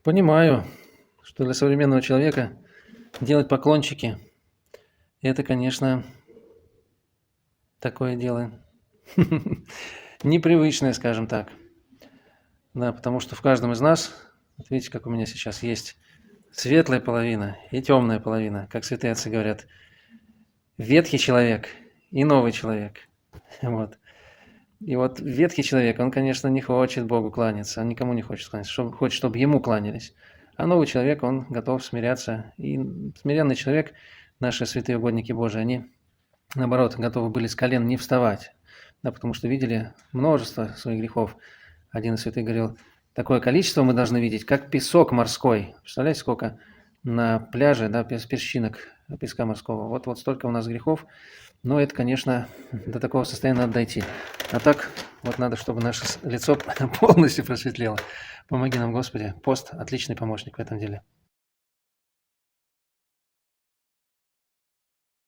Понимаю, что для современного человека делать поклончики — это, конечно, такое дело непривычное, скажем так. Да, потому что в каждом из нас, вот видите, как у меня сейчас есть светлая половина и темная половина, как святые отцы говорят, ветхий человек и новый человек. Вот. И вот ветхий человек, он, конечно, не хочет Богу кланяться, он никому не хочет кланяться, хочет, чтобы ему кланялись. А новый человек, он готов смиряться. И смиренный человек, наши святые угодники Божии, они, наоборот, готовы были с колен не вставать, да, потому что видели множество своих грехов. Один из святых говорил, такое количество мы должны видеть, как песок морской. Представляете, сколько на пляже, да, песчинок песка морского. Вот столько у нас грехов. Но это, конечно, до такого состояния надо дойти. А так, вот надо, чтобы наше лицо полностью просветлело. Помоги нам, Господи. Пост – отличный помощник в этом деле.